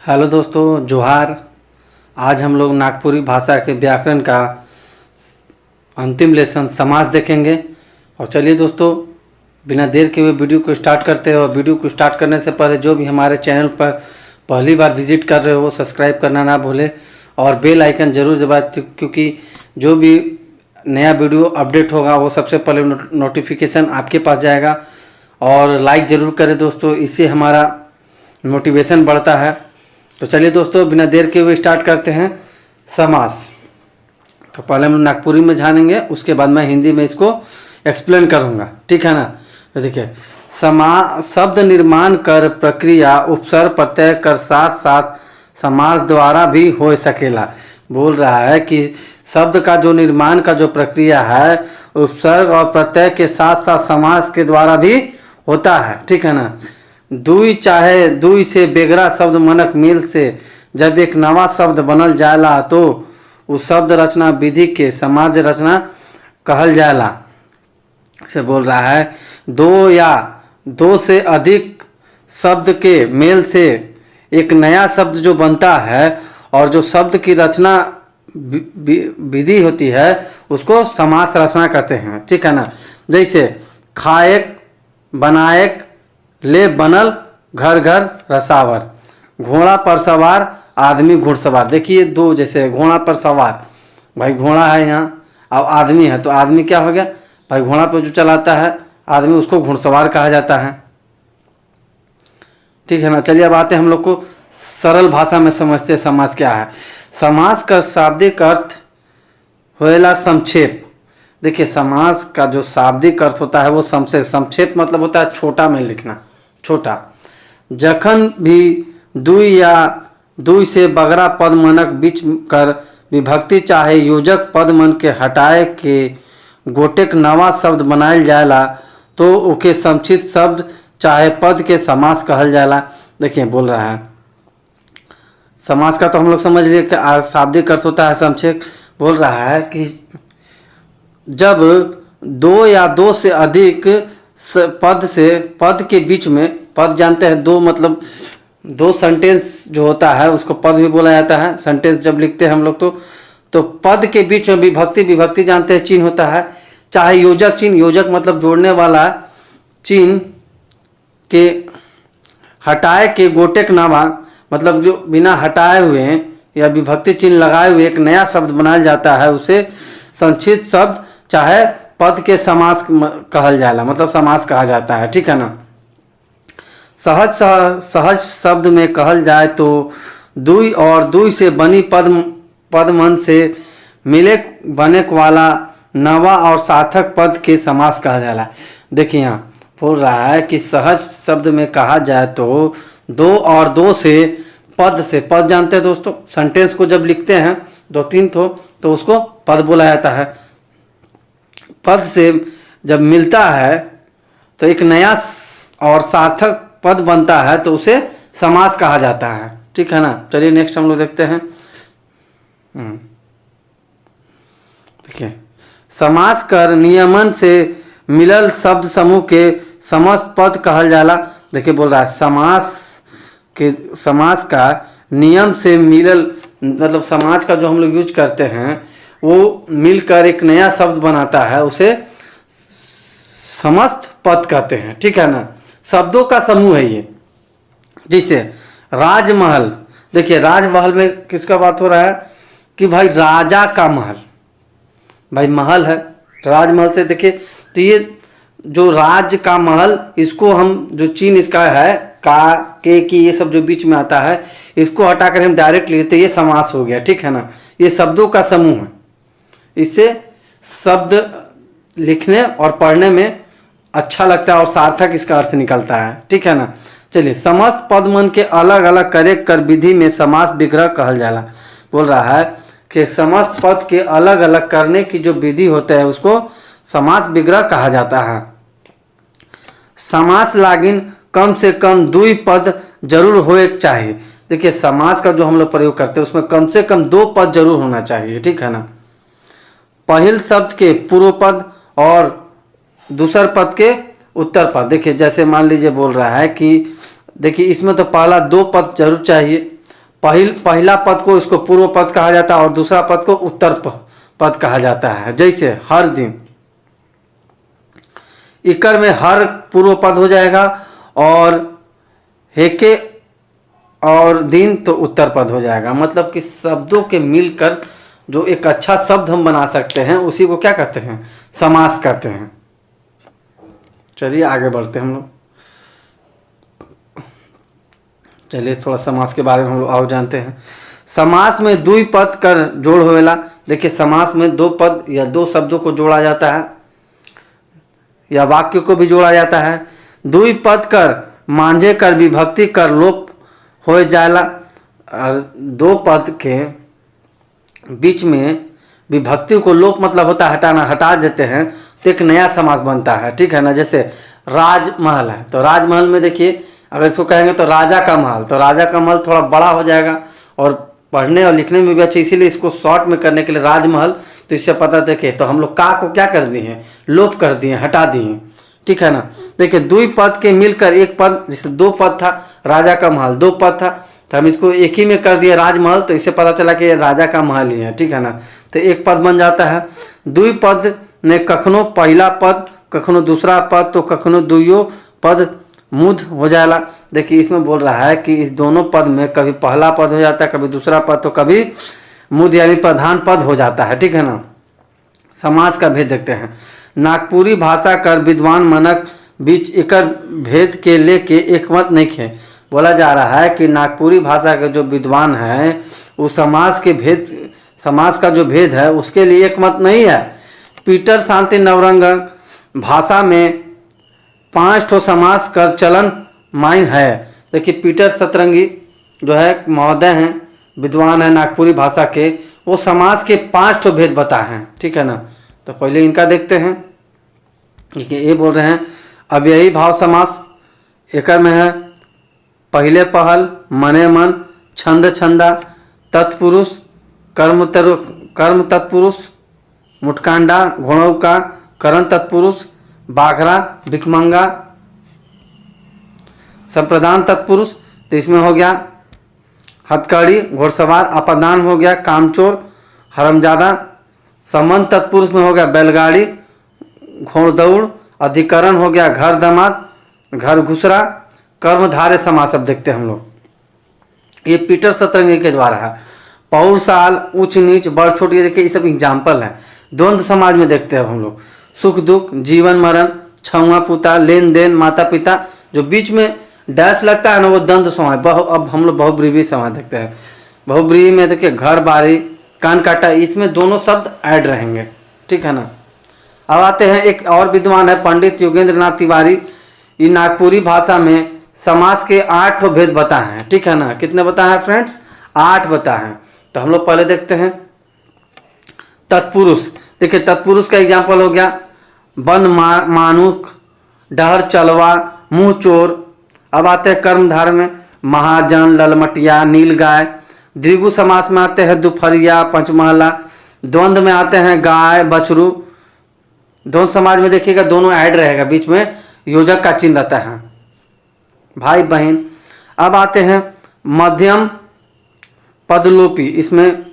Hello दोस्तों, जोहार। आज हम लोग नागपुरी भाषा के व्याकरण का अंतिम लेसन समास देखेंगे। और चलिए दोस्तों, बिना देर के हुए वीडियो को स्टार्ट करते हैं। और वीडियो को स्टार्ट करने से पहले जो भी हमारे चैनल पर पहली बार विजिट कर रहे हो वो सब्सक्राइब करना ना भूलें और बेल आइकन ज़रूर दबाएं, क्योंकि जो भी नया वीडियो अपडेट होगा वो सबसे पहले नोटिफिकेशन आपके पास जाएगा। और लाइक ज़रूर करें दोस्तों, इससे हमारा मोटिवेशन बढ़ता है। तो चलिए दोस्तों, बिना देर के हुए स्टार्ट करते हैं समास। तो पहले हम नागपुरी में जानेंगे, उसके बाद मैं हिंदी में इसको एक्सप्लेन करूँगा, ठीक है ना। तो देखिए, शब्द निर्माण कर प्रक्रिया उपसर्ग प्रत्यय कर साथ साथ समास द्वारा भी हो सकेला। बोल रहा है कि शब्द का जो निर्माण का जो प्रक्रिया है उपसर्ग और प्रत्यय के साथ साथ समास के द्वारा भी होता है, ठीक है ना। दुई चाहे दुई से बेगरा शब्द मनक मेल से जब एक नवा शब्द बनल जाला तो उस शब्द रचना विधि के समाज रचना कहल जाला से बोल रहा है। दो या दो से अधिक शब्द के मेल से एक नया शब्द जो बनता है और जो शब्द की रचना विधि होती है उसको समास रचना कहते हैं, ठीक है ना। जैसे खाएक, बनाएक, ले बनल, घर घर रसावर, घोड़ा पर सवार, आदमी घुड़सवार। देखिए दो, जैसे घोड़ा पर सवार, भाई घोड़ा है यहाँ, अब आदमी है तो आदमी क्या हो गया भाई, घोड़ा पर जो चलाता है आदमी उसको घुड़सवार कहा जाता है, ठीक है ना। चलिए अब आते हैं हम लोग को सरल भाषा में समझते हैं समास क्या है। समास का शाब्दिक अर्थ होएला संक्षेप। देखिए, समास का जो शाब्दिक अर्थ होता है वो संक्षेप मतलब होता है छोटा में लिखना, छोटा। जखन भी दुई या दुई से बगरा पद मनक बीच कर विभक्ति चाहे योजक पद मन के हटाए के गोटेक नवा शब्द बनायल जाएला तो ओके संक्षिप्त शब्द चाहे पद के समास कहल जाएला। देखिए बोल रहा है, समास का तो हम लोग समझ लिए कि शाब्दिक अर्थ होता है संक्षेप। बोल रहा है कि जब दो या दो से अधिक पद के बीच में, पद जानते हैं दो, मतलब दो सेंटेंस जो होता है उसको पद भी बोला जाता है। सेंटेंस जब लिखते हैं हम लोग तो पद के बीच में विभक्ति जानते हैं चिन्ह होता है, चाहे योजक चिन्ह, योजक मतलब जोड़ने वाला चिन्ह के हटाए के गोटेक नावा, मतलब जो बिना हटाए हुए या विभक्ति चिन्ह लगाए हुए एक नया शब्द बनाया जाता है उसे संक्षिप्त शब्द चाहे पद के समास कहल जाला, मतलब समास कहा जाता है, ठीक है ना। सहज शब्द में कहल जाए तो दुई और दुई से बनी पद मन से मिले बने वाला नवा और सार्थक पद के समास कहा जाला। देखिए यहाँ बोल रहा है कि सहज शब्द में कहा जाए तो दो और दो से पद जानते हैं दोस्तों, सेंटेंस को जब लिखते हैं दो तीन तो उसको पद बोला जाता है। पद से जब मिलता है तो एक नया और सार्थक पद बनता है तो उसे समास कहा जाता है, ठीक है ना। चलिए नेक्स्ट हम लोग देखते हैं। देखिए, समास कर नियमन से मिलल शब्द समूह के समस्त पद कहल जाला। देखिए बोल रहा है समास का नियम से मिलल, मतलब समाज का जो हम लोग यूज करते हैं वो मिलकर एक नया शब्द बनाता है उसे समस्त पद कहते हैं, ठीक है ना। शब्दों का समूह है ये। जैसे राजमहल, देखिए राजमहल में किसका बात हो रहा है कि भाई राजा का महल, भाई महल है राजमहल से। देखिए तो ये जो राज का महल, इसको हम जो चिन्ह इसका है का के की ये सब जो बीच में आता है इसको हटाकर हम डायरेक्ट लेते ये समास हो गया, ठीक है ना। ये शब्दों का समूह है, इससे शब्द लिखने और पढ़ने में अच्छा लगता है और सार्थक इसका अर्थ निकलता है, ठीक है ना। चलिए, समस्त पद मन के अलग अलग करे कर विधि में समास विग्रह कहल जाला। बोल रहा है कि समस्त पद के अलग अलग करने की जो विधि होता है उसको समास विग्रह कहा जाता है। समास लागिन कम से कम दुई पद जरूर होए चाहिए। देखिए, समास का जो हम लोग प्रयोग करते हैं उसमें कम से कम दो पद जरूर होना चाहिए, ठीक है ना। पहल शब्द के पूर्व पद और दूसर पद के उत्तर पद। देखिए जैसे मान लीजिए बोल रहा है कि देखिए इसमें तो पहला दो पद जरूर चाहिए पहला पद को इसको पूर्व पद कहा जाता है और दूसरा पद को उत्तर पद कहा जाता है। जैसे हर दिन, इकर में हर पूर्व पद हो जाएगा और हेके और दिन तो उत्तर पद हो जाएगा। मतलब कि शब्दों के मिलकर जो एक अच्छा शब्द हम बना सकते हैं उसी को क्या कहते हैं, समास कहते हैं। चलिए आगे बढ़ते हैं हम लोग। चलिए थोड़ा समास के बारे में हम लोग और जानते हैं। समास में दुई पद कर जोड़ होवेला। देखिए समास में दो पद या दो शब्दों को जोड़ा जाता है या वाक्य को भी जोड़ा जाता है। दुई पद कर मांझे कर विभक्ति कर लोप हो जाला। और दो पद के बीच में विभक्ति को लोप मतलब होता है हटाना, हटा देते हैं तो एक नया समास बनता है, ठीक है ना। जैसे राजमहल है तो राजमहल में देखिए अगर इसको कहेंगे तो राजा का महल, तो राजा का महल थोड़ा बड़ा हो जाएगा और पढ़ने और लिखने में भी अच्छा, इसीलिए इसको शॉर्ट में करने के लिए राजमहल। तो इससे पता देखे तो हम लोग का को क्या कर दिए हैं, लोप कर दिए, हटा दिए, ठीक है ना। देखिए दुई पद के मिलकर एक पद, जैसे दो पद था राजा का महल, दो पद था तो हम इसको एक ही में कर दिए राजमहल, तो इससे पता चला कि ये राजा का महल ही है, ठीक है ना। तो एक पद बन जाता है। दुई पद में कखनो पहला पद कखनो दूसरा पद तो कखनो दुइयो पद मुद हो जाएगा। देखिए इसमें बोल रहा है कि इस दोनों पद में कभी पहला पद हो जाता है, कभी दूसरा पद तो कभी मुद यानी प्रधान पद हो जाता है, ठीक है ना। समास का भेद देखते हैं। नागपुरी भाषा कर विद्वान मनक बीच एकर भेद के लेके एक मत नहीं है। बोला जा रहा है कि नागपुरी भाषा के जो विद्वान हैं वो समास के भेद, समास का जो भेद है उसके लिए एक मत नहीं है। पीटर शांति नवरंग भाषा में 5 ठो समास कर चलन माइन है। देखिए पीटर सतरंगी जो है महोदय हैं, विद्वान है नागपुरी भाषा के, वो समास के 5 ठो भेद बताए हैं, ठीक है ना। तो पहले इनका देखते हैं। देखिए ये बोल रहे हैं अव्ययी भाव समास, एकर में है पहले पहल, मने मन, छंद छंदा, तत्पुरुष, कर्म तत्पुरुष, मुटकांडा, घोड़ौका, करण तत्पुरुष, बाघरा, भिकमंगा, संप्रदान तत्पुरुष। तो इसमें हो गया हथकड़ी, घोड़सवार, अपदान हो गया कामचोर, हरमजादा। संबंध तत्पुरुष में हो गया बैलगाड़ी, घोड़दौड़। अधिकरण हो गया घर दमाद, घर घुसरा। कर्मधारय समास अब देखते हैं हम लोग, ये पीटर सतरंगी के द्वारा है। पौर साल, उच्च नीच, बड़ छोट, ये देखिए ये सब एग्जाम्पल है। द्वंद्व समाज में देखते हैं हम लोग, सुख दुख, जीवन मरण, छुआ पुता, लेन देन, माता पिता। जो बीच में डैश लगता है ना वो द्वंद्व समाज। अब हम लोग बहुब्रीही समाज देखते हैं। बहुब्रीही में देखिए घर बारी, कान काटा, इसमें दोनों शब्द ऐड रहेंगे, ठीक है ना। अब आते हैं एक और विद्वान है पंडित योगेंद्र नाथ तिवारी। ये नागपुरी भाषा में समास के 8 भेद बताए हैं, ठीक है ना। कितने बताए हैं फ्रेंड्स, 8 बताए हैं। तो हम लोग पहले देखते हैं तत्पुरुष। देखिए तत्पुरुष का एग्जाम्पल हो गया बन मानुक, डहर चलवा, मुँह चोर। अब आते हैं कर्मधार में महाजन, ललमटिया, नीलगाय। द्विगु समास में आते हैं दुपहरिया, पंचमहला। द्वंद्व में आते हैं गाय, बछरू। द्वंद्व समाज में देखिएगा दोनों ऐड रहेगा, बीच में योजक का चिन्ह रहता है, भाई बहन। अब आते हैं मध्यम पदलोपी, इसमें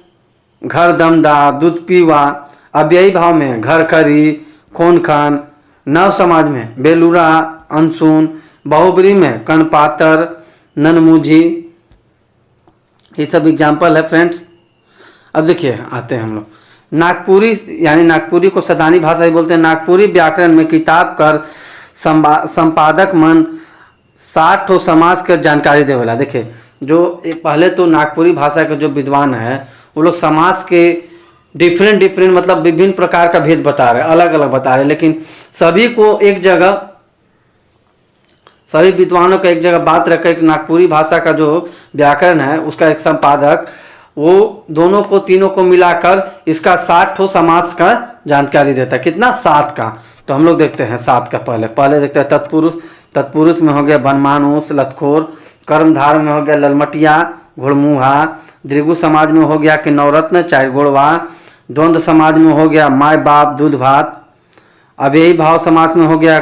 घर दमदा, दूध पीवा। अव्ययी भाव में घर खरी, खोन खान। नव समाज में बेलूरा, अनसुन। बहुब्रीही में कनपातर, ननमुझी। ये सब एग्जाम्पल है फ्रेंड्स। अब देखिए आते हैं हम लोग नागपुरी, यानी नागपुरी को सदानी भाषा ही बोलते हैं। नागपुरी व्याकरण में किताब कर संपादक मन 60 ठो समास के जानकारी देवेला। देखिए जो पहले तो नागपुरी भाषा के जो विद्वान हैं वो लोग समास के डिफरेंट मतलब विभिन्न प्रकार का भेद बता रहे हैं, अलग अलग बता रहे हैं, लेकिन सभी को एक जगह, सभी विद्वानों का एक जगह बात रखकर एक नागपुरी भाषा का जो व्याकरण है उसका एक संपादक वो दोनों को, तीनों को मिलाकर इसका 60 ठो समास का जानकारी देता है। कितना, 7 का। तो हम लोग देखते हैं 7 का। पहले देखते हैं तत्पुरुष। तत्पुरुष में हो गया बनमानुस, लतखोर। कर्मधार में हो गया ललमटिया, घोड़मुहा। द्विगु समाज में हो गया कि नवरत्न, 4 गोड़वा। द्वंद्व समाज में हो गया माय बाप, दूध भात। अव्ययी भाव समाज में हो गया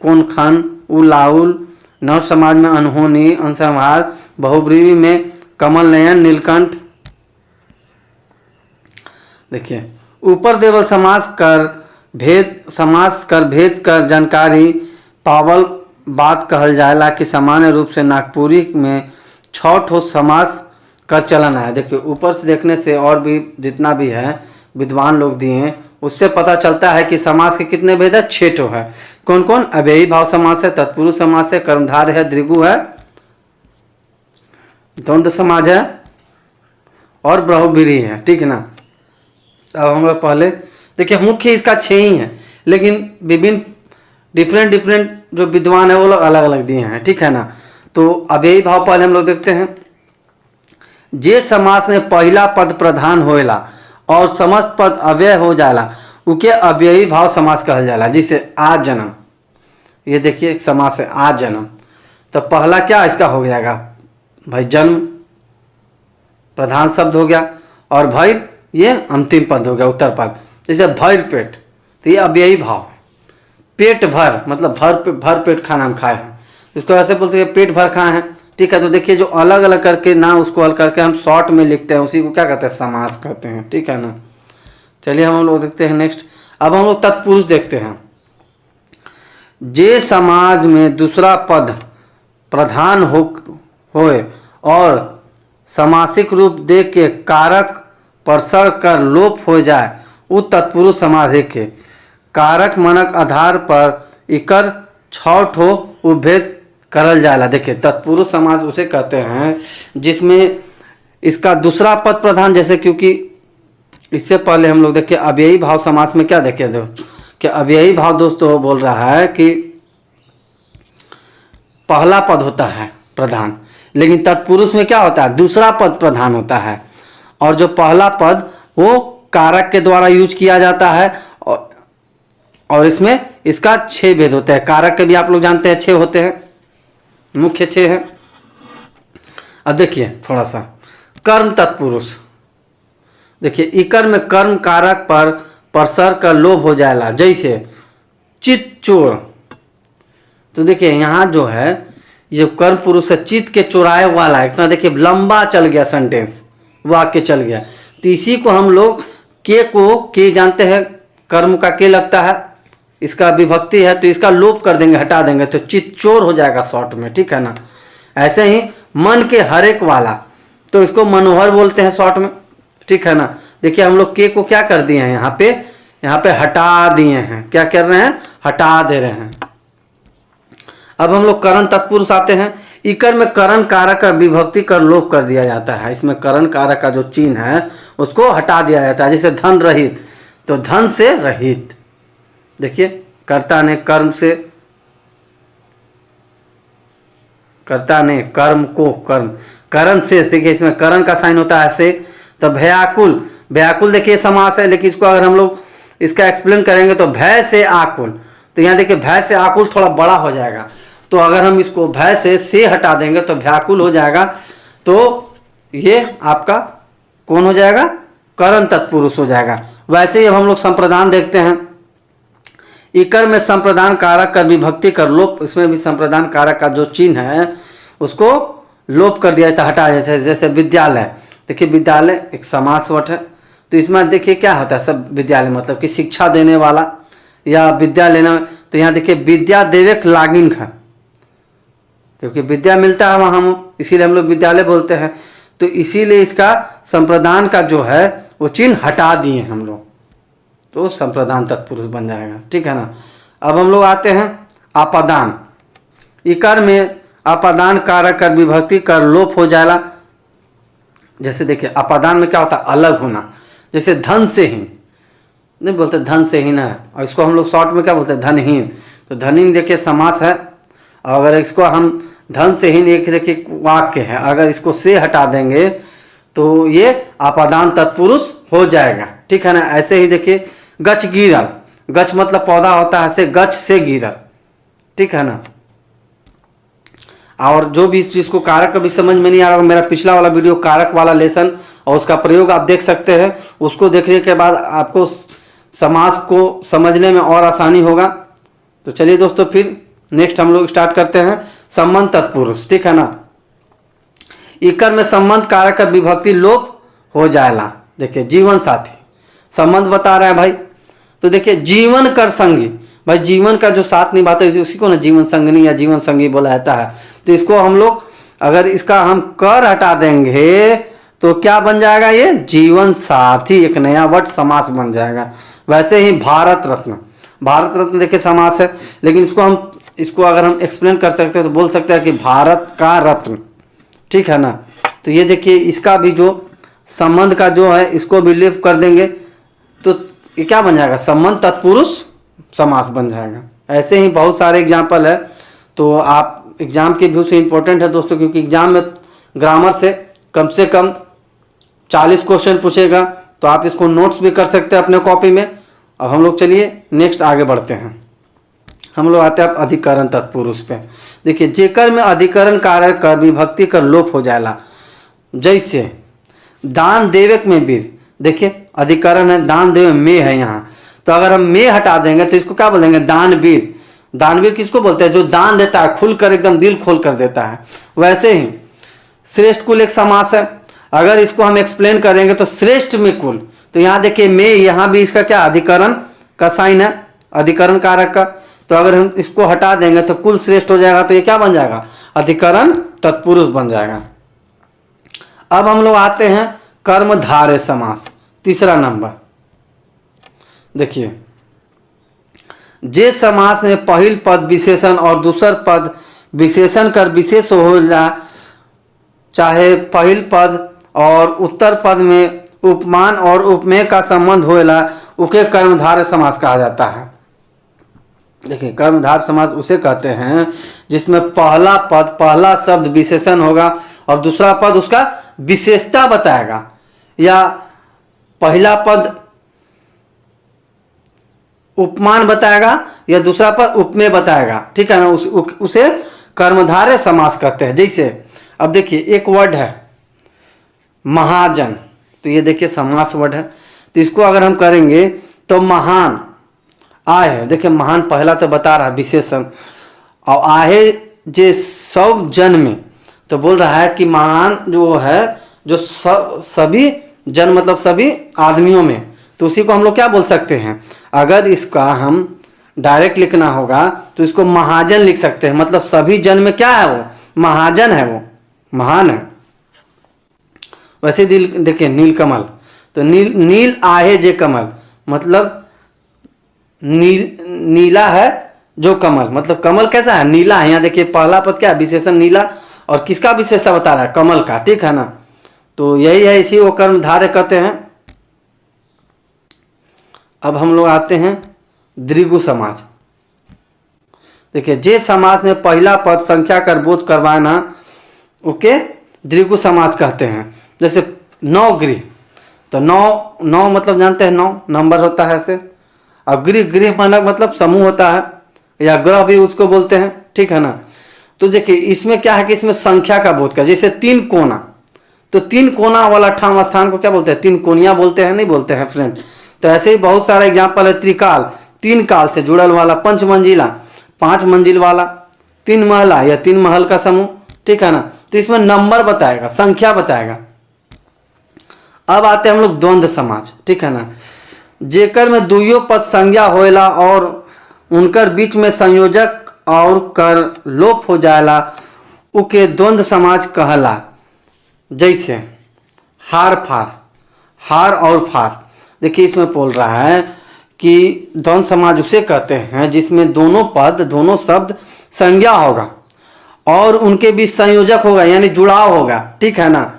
कौन खन, उलाउल। नव समाज में अनहोनी, अनसंहार। बहुब्रीही में कमल नयन, नीलकंठ। देखिए ऊपर देवल समास कर भेद कर जानकारी पावल बात कहल जाएला कि सामान्य रूप से नागपुरी में 6 ठो समास का चलन है। देखिए ऊपर से देखने से और भी जितना भी है विद्वान लोग दिए हैं उससे पता चलता है कि समास के कितने भेद है, 6 ठो है। कौन कौन? अव्ययी भाव समास है, तत्पुरुष समास है, कर्मधारय है, द्विगु है, द्वंद्व समाज है और बहुव्रीहि है। ठीक है ना। अब हम लोग पहले देखिए मुख्य इसका 6 ही है, लेकिन विभिन्न डिफरेंट जो विद्वान है वो लोग अलग अलग दिए हैं। ठीक है ना। तो अव्ययी भाव पहले हम लोग देखते हैं। जे समास में पहला पद प्रधान होएला और समस्त पद अव्यय हो जाला उके अव्ययी भाव समास कहल जाला। जैसे आज जन्म, ये देखिए एक समास है आज जन्म, तो पहला क्या इसका हो जाएगा भाई जन्म, प्रधान शब्द हो गया, और भाई ये अंतिम पद हो गया उत्तर पद। जैसे भर पेट, तो ये अव्ययी भाव है। पेट भर मतलब भर पेट खाना हम खाए हैं, इसको ऐसे बोलते हैं पेट भर खाए हैं। ठीक है। तो देखिए जो अलग अलग करके ना उसको हल करके हम शॉर्ट में लिखते हैं उसी को क्या कहते हैं, समास कहते हैं। ठीक है ना। चलिए हम लोग देखते हैं नेक्स्ट। अब हम लोग तत्पुरुष देखते हैं। जे समाज में दूसरा पद प्रधान होए और समासिक रूप दे के कारक परसर कर लोप हो जाए वो तत्पुरुष समास के कारक मनक आधार पर इकर 6 ठो उपभेद करल जाला। देखिए तत्पुरुष समास उसे कहते हैं जिसमें इसका दूसरा पद प्रधान, जैसे क्योंकि इससे पहले हम लोग देखिए अव्ययी भाव समास में क्या देखे कि अव्ययी भाव दोस्तों बोल रहा है कि पहला पद होता है प्रधान, लेकिन तत्पुरुष में क्या होता है, दूसरा पद प्रधान होता है, और जो पहला पद वो कारक के द्वारा यूज किया जाता है। और इसमें इसका 6 भेद होते हैं। कारक के भी आप लोग जानते हैं 6 होते हैं, मुख्य 6 है। अब देखिए थोड़ा सा कर्म तत्पुरुष, देखिए इकर में कर्म कारक पर परसर का लोभ हो जाएगा। जैसे चित चोर, तो देखिए यहाँ जो है ये कर्म पुरुष है, चित के चोराए वाला है। इतना देखिए लंबा चल गया सेंटेंस, वाक्य चल गया। तो इसी को हम लोग के जानते हैं, कर्म का के लगता है, इसका विभक्ति है तो इसका लोप कर देंगे, हटा देंगे तो चित चोर हो जाएगा शॉर्ट में। ठीक है ना। ऐसे ही मन के हर एक वाला, तो इसको मनोहर बोलते हैं शॉर्ट में। ठीक है ना। देखिए हम लोग के को क्या कर दिए हैं, यहाँ पे हटा दिए हैं। क्या कर रहे हैं, हटा दे रहे हैं। अब हम लोग करण तत्पुरुष आते हैं। इकर में करण कारक का विभक्ति कर लोप कर दिया जाता है। इसमें करण कारक का जो चिन्ह है उसको हटा दिया जाता है। जैसे धन रहित, तो धन से रहित। देखिए कर्ता ने कर्म से, कर्ता ने कर्म को कर्म, करण से, देखिए इसमें करण का साइन होता है से। तो भयाकुल, भयाकुल देखिए समास है, लेकिन इसको अगर हम लोग इसका एक्सप्लेन करेंगे तो भय से आकुल, तो यहाँ देखिए भय से आकुल थोड़ा बड़ा हो जाएगा, तो अगर हम इसको भय से हटा देंगे तो भयाकुल हो जाएगा। तो ये आपका कौन हो जाएगा, करण तत्पुरुष हो जाएगा। वैसे ही अब हम लोग संप्रदान देखते हैं। इकर में संप्रदान कारक का विभक्ति कर लोप, इसमें भी संप्रदान कारक का जो चिन्ह है उसको लोप कर दिया जाता है, हटा जाता है। जैसे विद्यालय, देखिए विद्यालय एक समास वट है, तो इसमें देखिए क्या होता है, सब विद्यालय मतलब कि शिक्षा देने वाला या विद्या लेना। तो यहाँ देखिए विद्या देवेक लागिन है, क्योंकि विद्या मिलता है वहाँ हम, इसीलिए हम लोग विद्यालय बोलते हैं। तो इसीलिए इसका संप्रदान का जो है वो चिन्ह हटा दिए हम लोग, तो संप्रदान तत्पुरुष बन जाएगा। ठीक है ना। अब हम लोग आते हैं आपादान। इकर में आपादान कारक कर विभक्ति कर लोप हो जाएगा। जैसे देखिए आपादान में क्या होता है, अलग होना। जैसे धन से हीन, नहीं बोलते धन से हीन है, और इसको हम लोग शॉर्ट में क्या बोलते हैं, धनहीन। तो धनहीन देखिए समास है, और अगर इसको हम धन से हीन, एक देखिए वाक्य है, अगर इसको से हटा देंगे तो ये आपादान तत्पुरुष हो जाएगा। ठीक है ना। ऐसे ही देखिए गच गिरल, गच मतलब पौधा होता है, ऐसे गच से गिरल। ठीक है ना। और जो भी इस चीज़ को कारक कभी समझ में नहीं आ रहा, मेरा पिछला वाला वीडियो कारक वाला लेसन और उसका प्रयोग आप देख सकते हैं। उसको देखने के बाद आपको समास को समझने में और आसानी होगा। तो चलिए दोस्तों फिर नेक्स्ट हम लोग स्टार्ट करते हैं संबंध तत्पुरुष। ठीक है ना। इकर में संबंध कारक का विभक्ति लोप हो जाएगा। देखिए जीवन साथी संबंध बता रहा है भाई। तो देखिए जीवन कर संगी, भाई जीवन का जो साथ निभाता है उसी को ना जीवन संगनी या जीवन संगी बोला जाता है। तो इसको हम लोग अगर इसका हम कर हटा देंगे तो क्या बन जाएगा, ये जीवन साथी, एक नया वर्ड समास बन जाएगा। वैसे ही भारत रत्न, भारत रत्न देखिए समास है, लेकिन इसको अगर हम एक्सप्लेन कर सकते हैं तो बोल सकते हैं कि भारत का रत्न, ठीक है ना। तो ये देखिए इसका भी जो संबंध का जो है इसको भी लिप कर देंगे तो ये क्या बन जाएगा, संबंध तत्पुरुष समास बन जाएगा। ऐसे ही बहुत सारे एग्जाम्पल है। तो आप एग्जाम के व्यू से इम्पोर्टेंट है दोस्तों, क्योंकि एग्जाम में ग्रामर से कम 40 क्वेश्चन पूछेगा, तो आप इसको नोट्स भी कर सकते हैं अपने कॉपी में। अब हम लोग चलिए नेक्स्ट आगे बढ़ते हैं। हम लोग आते हैं अब अधिकरण तत्पुरुष पे। देखिए जेकर में अधिकरण कारक कर विभक्ति कर लोप हो जाएगा। जैसे दान देवक में वीर, देखिए अधिकरण है, दान देव में है यहाँ, तो अगर हम में हटा देंगे तो इसको क्या बोलेंगे, दानवीर। दानवीर किसको बोलते हैं, जो दान देता है, खुलकर एकदम दिल खोल कर देता है। वैसे ही श्रेष्ठ कुल एक समास है, अगर इसको हम एक्सप्लेन करेंगे तो श्रेष्ठ में कुल, तो यहाँ देखिए में, यहाँ भी इसका क्या अधिकरण का साइन है, अधिकरण कारक का। तो अगर हम इसको हटा देंगे तो कुल श्रेष्ठ हो जाएगा, तो ये क्या बन जाएगा, अधिकरण तत्पुरुष बन जाएगा। अब हम लोग आते हैं कर्मधारय समास, तीसरा नंबर। देखिए जे समास में पहिल पद विशेषण और दूसर पद विशेषण कर विशेष होला, चाहे पहिल पद और उत्तर पद में उपमान और उपमेय का संबंध होएला, उके कर्मधारय समास कहा जाता है। देखिए कर्मधार समास उसे कहते हैं जिसमें पहला पद, पहला शब्द विशेषण होगा और दूसरा पद उसका विशेषता बताएगा, या पहला पद उपमान बताएगा या दूसरा पद उपमेय बताएगा, ठीक है ना। उसे कर्मधारय समास कहते हैं। जैसे अब देखिए एक वर्ड है महाजन, तो ये देखिए समास वर्ड है, तो इसको अगर हम करेंगे तो महान आए है, देखिए महान पहला तो बता रहा है विशेषण, और आहे जे सब जन में, तो बोल रहा है कि महान जो है जो सभी जन मतलब सभी आदमियों में, तो उसी को हम लोग क्या बोल सकते हैं, अगर इसका हम डायरेक्ट लिखना होगा तो इसको महाजन लिख सकते हैं, मतलब सभी जन में क्या है, वो महाजन है, वो महान है। वैसे देखिए नीलकमल, तो नील आहे जे कमल, मतलब नीला है जो कमल, मतलब कमल कैसा है, नीला है। यहाँ देखिए पहला पद क्या है, विशेषण नीला, और किसका विशेषता बता रहा है, कमल का, ठीक है ना। तो यही है, इसी को कर्मधारय कहते हैं। अब हम लोग आते हैं द्विगु समाज। देखिए जे समाज में पहला पद संख्या कर बोध करवाना ओके द्विगु समाज कहते हैं। जैसे नौ गृह, तो नौ मतलब जानते हैं, 9 नंबर होता है ऐसे। अब गृह मतलब समूह होता है, या ग्रह भी उसको बोलते हैं, ठीक है ना। तो देखिए इसमें क्या है कि इसमें संख्या का बोध का, जैसे 3 कोना, तो 3 कोना वाला ठाम स्थान को क्या बोलते हैं, 3 कोनिया बोलते हैं, नहीं बोलते हैं फ्रेंड। तो ऐसे ही बहुत सारा एग्जाम्पल है, त्रिकाल 3 काल से जुड़ल वाला, 5 मंजिला 5 मंजिल वाला, 3 महला या 3 महल का समूह, ठीक है ना। तो इसमें नंबर बताएगा, संख्या बताएगा। अब आते हैं हम लोग द्वंद्व समाज, ठीक है ना। जेकर में दुइयो पद संज्ञा होएला और उनकर बीच में संयोजक और कर लोप हो जाएला, उके द्वंद्व समाज कहला। जैसे हार फार, हार और फार, देखिए इसमें बोल रहा है कि द्वंद्व समाज उसे कहते हैं जिसमें दोनों पद, दोनों शब्द संज्ञा होगा और उनके बीच संयोजक होगा, यानी जुड़ाव होगा, ठीक है ना।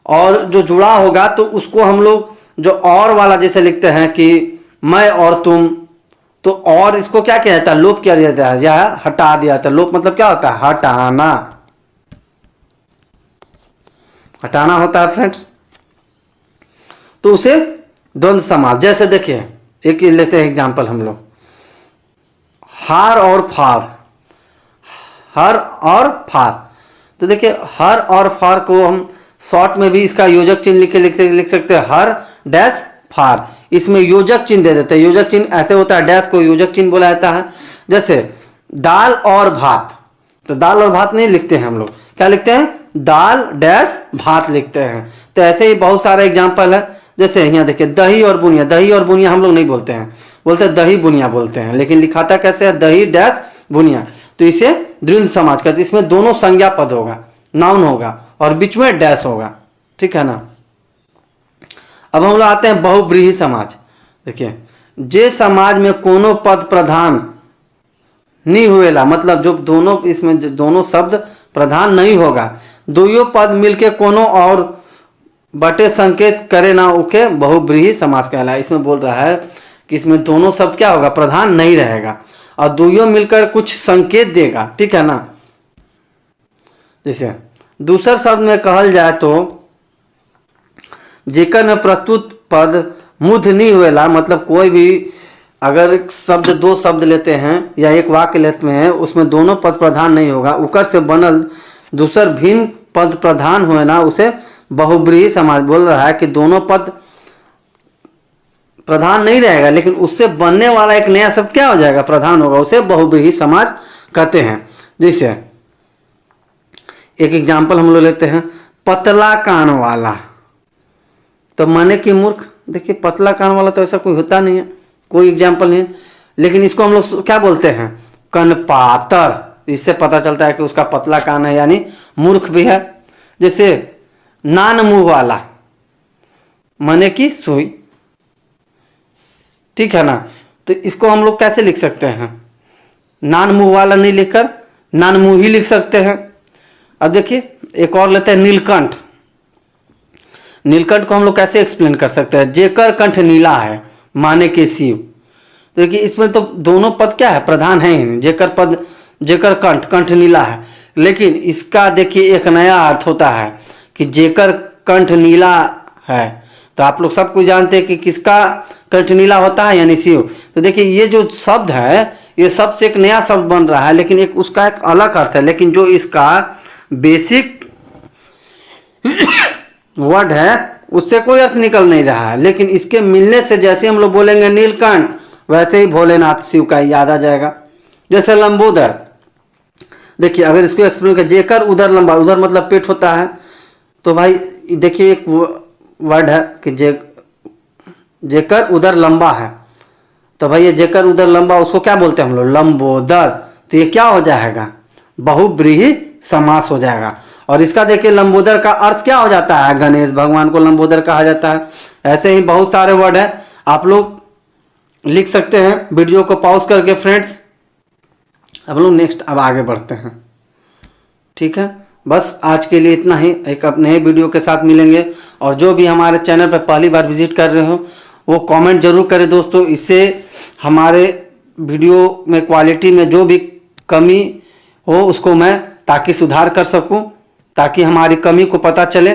और जो जुड़ा होगा तो उसको हम लोग जो और वाला जैसे लिखते हैं कि मैं और तुम, तो और इसको क्या किया जाता है, लोप किया जाता है या हटा दिया जाता है। लोप मतलब क्या होता है, हटाना, हटाना होता है फ्रेंड्स। तो उसे द्वंद्व समाज, जैसे देखिए एक लेते हैं एग्जांपल हम लोग, हार और फार, हर और फार। तो देखिए हर और फार को हम शॉर्ट में भी इसका योजक चिन्ह लिख सकते हैं, हर डैश फार, इसमें योजक चिन्ह दे देते हैं। योजक चिन्ह ऐसे होता है, डैश को योजक चिन्ह बोला जाता है। जैसे दाल और भात, तो दाल और भात नहीं लिखते हैं हम लोग, क्या लिखते हैं, दाल डैश भात लिखते हैं। तो ऐसे ही बहुत सारे एग्जाम्पल है, जैसे यहाँ देखिए दही और बुनिया। दही और बुनिया हम लोग नहीं बोलते हैं, बोलते हैं दही बुनिया बोलते हैं, लेकिन लिखाता कैसे है, दही डैश बुनिया। तो इसे द्वंद्व समाज कहते हैं। इसमें दोनों संज्ञा पद होगा, नाउन होगा और बीच में डैश होगा, ठीक है ना। अब हम लोग आते हैं बहुब्रीहि समाज। देखिए जे समाज में कोनो पद प्रधान नहीं हुएला, मतलब जो दोनों इसमें जो दोनों शब्द प्रधान नहीं होगा, दोनों पद मिलके कोनो और बटे संकेत करे ना, उके बहुब्रीहि समास कहला है। इसमें बोल रहा है कि इसमें दोनों शब्द क्या होगा, प्रधान नहीं रहेगा और दोनों मिलकर कुछ संकेत देगा, ठीक है ना। जैसे दूसर शब्द में कहल जाए तो जेकर में प्रस्तुत पद मुद्ध नहीं हुएला, मतलब कोई भी अगर शब्द दो शब्द लेते हैं या एक वाक्य लेते हैं, उसमें दोनों पद प्रधान नहीं होगा, उकर से बनल दूसर भिन्न पद प्रधान हुए ना, उसे बहुब्रीहि समाज बोल रहा है कि दोनों पद प्रधान नहीं रहेगा, लेकिन उससे बनने वाला एक नया शब्द क्या हो जाएगा, प्रधान होगा, उसे बहुब्रीहि समाज कहते हैं। जैसे एक एग्जाम्पल हम लोग लेते हैं, पतला कान वाला। तो माने कि मूर्ख, देखिए पतला कान वाला तो ऐसा कोई होता नहीं है, कोई एग्जाम्पल नहीं है, लेकिन इसको हम लोग क्या बोलते हैं, कनपातर। इससे पता चलता है कि उसका पतला कान है, यानी मूर्ख भी है। जैसे नान मुंह वाला, माने कि सुई, ठीक है ना। तो इसको हम लोग कैसे लिख सकते हैं, नान मुंह वाला नहीं लिखकर नान मुंह ही लिख सकते हैं। अब देखिए एक और लेते हैं नीलकंठ। नीलकंठ को हम लोग कैसे एक्सप्लेन कर सकते हैं, जेकर कंठ नीला है माने के शिव। देखिए इसमें तो दोनों पद क्या है, प्रधान है ही नहीं। जेकर पद, जेकर कंठ, कंठ नीला है, लेकिन इसका देखिए एक नया अर्थ होता है कि जेकर कंठ नीला है। तो आप लोग सब कुछ जानते हैं कि किसका कंठ नीला होता है, यानी शिव। तो देखिए ये जो शब्द है, ये शब्द से एक नया शब्द बन रहा है, लेकिन एक उसका एक अलग अर्थ है, लेकिन जो इसका बेसिक वर्ड है उससे कोई अर्थ निकल नहीं रहा है। लेकिन इसके मिलने से जैसे हम लोग बोलेंगे नीलकंठ, वैसे ही भोलेनाथ शिव का याद आ जाएगा। जैसे लंबोदर, देखिए अगर इसको एक्सप्लेन कर, जेकर उदर लंबा, उदर मतलब पेट होता है, तो भाई देखिए एक वर्ड है कि जेकर उदर लंबा है, तो भाई ये जेकर उदर लंबा, उसको क्या बोलते हैं हम लोग, लंबोदर। तो ये क्या हो जाएगा, बहुब्रीहि समास हो जाएगा। और इसका देखिए लंबोदर का अर्थ क्या हो जाता है, गणेश भगवान को लंबोदर कहा जाता है। ऐसे ही बहुत सारे वर्ड है, आप लोग लिख सकते हैं वीडियो को पॉज करके फ्रेंड्स। अब लोग नेक्स्ट अब आगे बढ़ते हैं, ठीक है। बस आज के लिए इतना ही, एक नए वीडियो के साथ मिलेंगे। और जो भी हमारे चैनल पर पहली बार विजिट कर रहे हो वो कमेंट जरूर करें दोस्तों, इससे हमारे वीडियो में क्वालिटी में जो भी कमी हो उसको मैं ताकि सुधार कर सकूं, ताकि हमारी कमी को पता चले।